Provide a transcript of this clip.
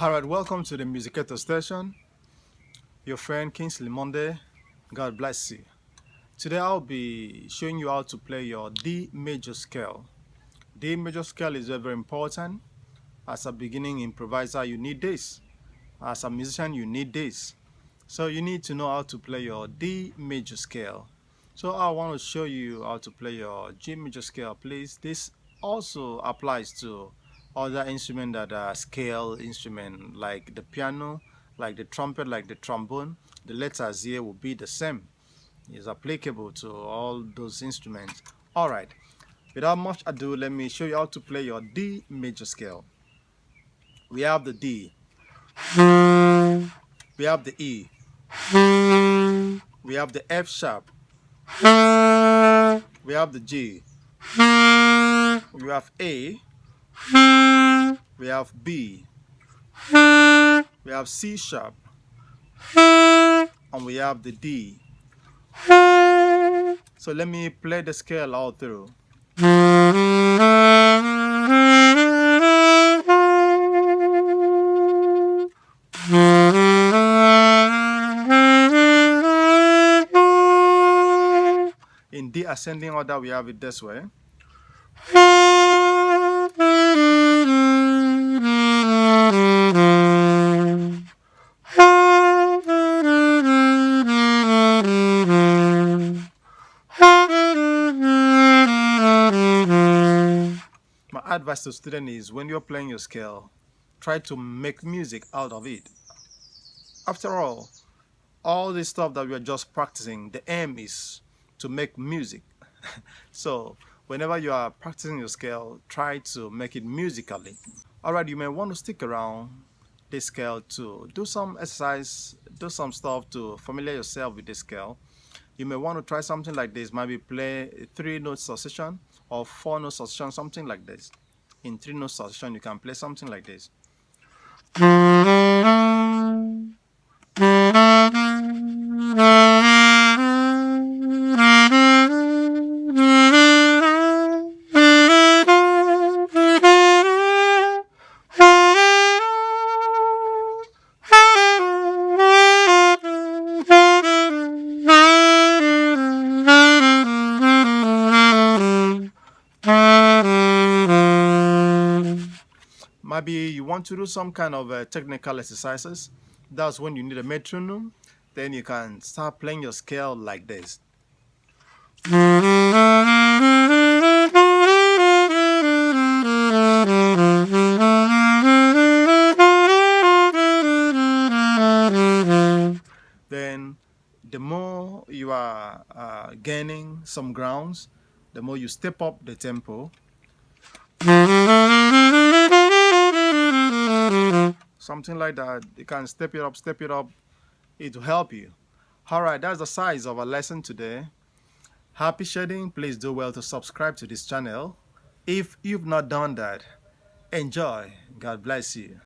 Alright, welcome to the Musicator Station. Your friend Kingsley Monday. God bless you. Today I'll be showing you how to play your D major scale. D major scale is very important. As a beginning improviser, you need this. As a musician, you need this. So you need to know how to play your D major scale. So I want to show you how to play your G major scale, please. This also applies to other instruments that are scale instrument, like the piano, like the trumpet, like the trombone. The letters here will be the same. It's applicable to all those instruments. All right. Without much ado, let me show you how to play your D major scale. We have the D. We have the E. We have the F sharp. We have the G. We have A. We have B. We have C sharp. And we have the D. So let me play the scale all through. In D ascending order, we have it this way. My advice to students is when you're playing your scale, try to make music out of it. After all this stuff that we are just practicing, the aim is to make music. So whenever you are practicing your scale, try to make it musically. Alright, you may want to stick around this scale to do some exercise, do some stuff to familiar yourself with this scale. You may want to try something like this, maybe play a 3-note succession or 4-note succession, something like this. In 3-note succession, you can play something like this. Maybe you want to do some kind of technical exercises. That's when you need a metronome. Then you can start playing your scale like this. Then the more you are gaining some grounds, the more you step up the tempo. Something like that. You can step it up, step it up. It will help you. Alright, that's the size of our lesson today. Happy shading. Please do well to subscribe to this channel. If you've not done that, enjoy. God bless you.